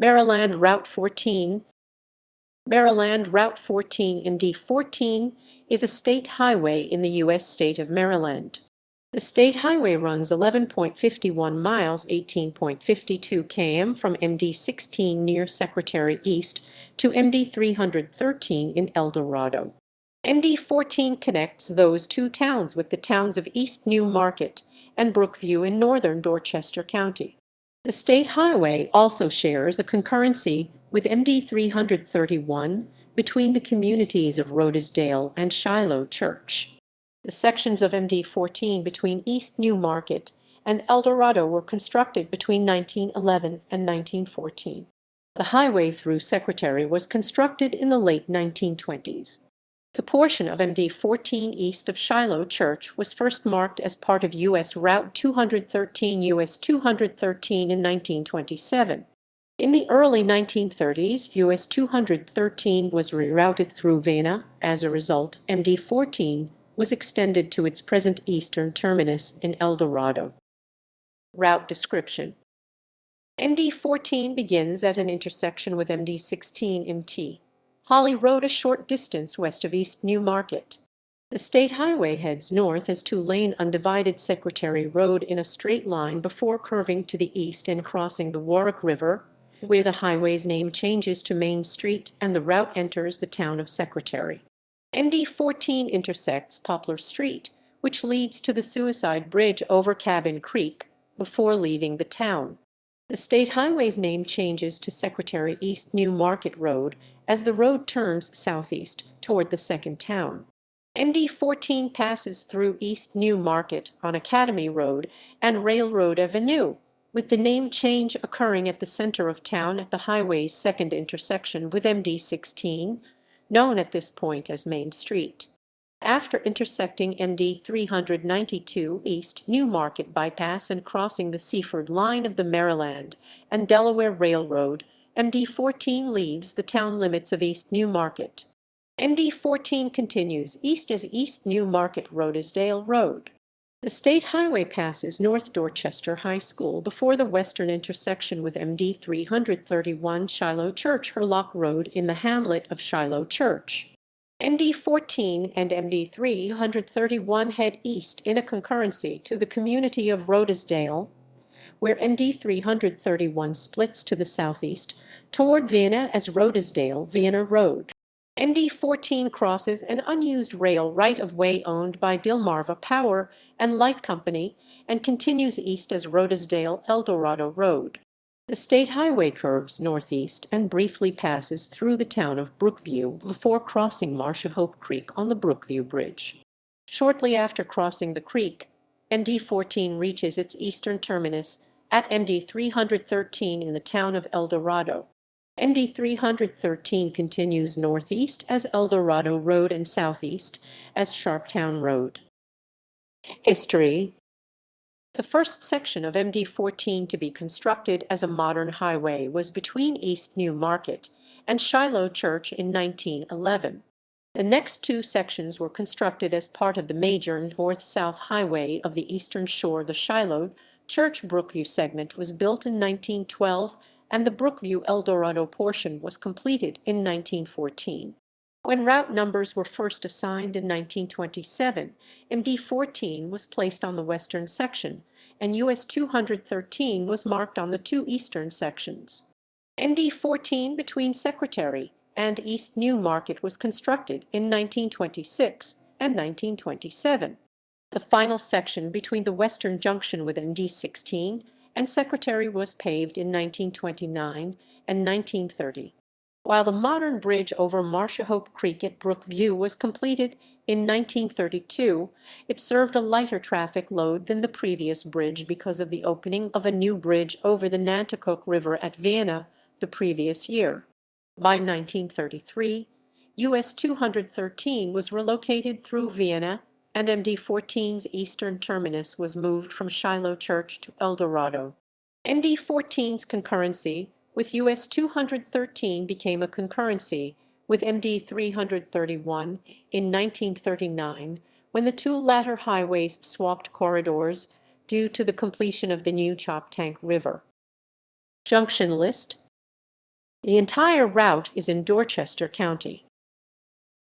Maryland Route 14. Maryland Route 14 MD14 is a state highway in the U.S. state of Maryland. The state highway runs 11.51 miles, 18.52 km from MD16 near Secretary East to MD313 in Eldorado. MD14 connects those two towns with the towns of East New Market and Brookview in northern Dorchester County. The state highway also shares a concurrency with MD 331 between the communities of Rhodesdale and Shiloh Church. The sections of MD 14 between East New Market and Eldorado were constructed between 1911 and 1914. The highway through Secretary was constructed in the late 1920s. The portion of MD 14 east of Shiloh Church was first marked as part of U.S. Route 213 U.S. 213 in 1927. In the early 1930s, U.S. 213 was rerouted through Vienna. As a result, MD 14 was extended to its present eastern terminus in Eldorado. Route description. MD 14 begins at an intersection with MD 16 MT. Holly Road a short distance west of East New Market. The state highway heads north as two-lane undivided Secretary Road in a straight line before curving to the east and crossing the Warwick River, where the highway's name changes to Main Street and the route enters the town of Secretary. MD 14 intersects Poplar Street, which leads to the Suicide Bridge over Cabin Creek, before leaving the town. The state highway's name changes to Secretary East New Market Road as the road turns southeast toward the second town. MD 14 passes through East New Market on Academy Road and Railroad Avenue, with the name change occurring at the center of town at the highway's second intersection with MD 16, known at this point as Main Street. After intersecting MD 392 East New Market bypass and crossing the Seaford line of the Maryland and Delaware Railroad, MD 14 leaves the town limits of East New Market. MD 14 continues east as East New Market Rhodesdale Road. The state highway passes North Dorchester High School before the western intersection with MD 331 Shiloh Church Hurlock Road in the hamlet of Shiloh Church. MD 14 and MD 331 head east in a concurrency to the community of Rhodesdale, where MD 331 splits to the southeast toward Vienna as Rhodesdale-Vienna Road. MD 14 crosses an unused rail right-of-way owned by Delmarva Power and Light Company and continues east as Rhodesdale-Eldorado Road. The state highway curves northeast and briefly passes through the town of Brookview before crossing Marshahope Creek on the Brookview Bridge. Shortly after crossing the creek, MD 14 reaches its eastern terminus at MD 313 in the town of Eldorado. MD 313 continues northeast as Eldorado Road and southeast as Sharptown Road. History. The first section of MD 14 to be constructed as a modern highway was between East New Market and Shiloh Church in 1911. The next two sections were constructed as part of the major north-south highway of the eastern shore. The Shiloh Church Brookview segment was built in 1912, and the Brookview Eldorado portion was completed in 1914. When route numbers were first assigned in 1927, MD 14 was placed on the western section, and US 213 was marked on the two eastern sections. MD 14 between Secretary and East New Market was constructed in 1926 and 1927. The final section between the western junction with MD 16 and Secretary was paved in 1929 and 1930. While the modern bridge over Marshahope Creek at Brookview was completed in 1932, it served a lighter traffic load than the previous bridge because of the opening of a new bridge over the Nanticoke River at Vienna the previous year. By 1933, US 213 was relocated through Vienna, and MD 14's eastern terminus was moved from Shiloh Church to Eldorado. MD 14's concurrency with US 213 became a concurrency with MD 331 in 1939, when the two latter highways swapped corridors due to the completion of the new Choptank River. Junction list. The entire route is in Dorchester County.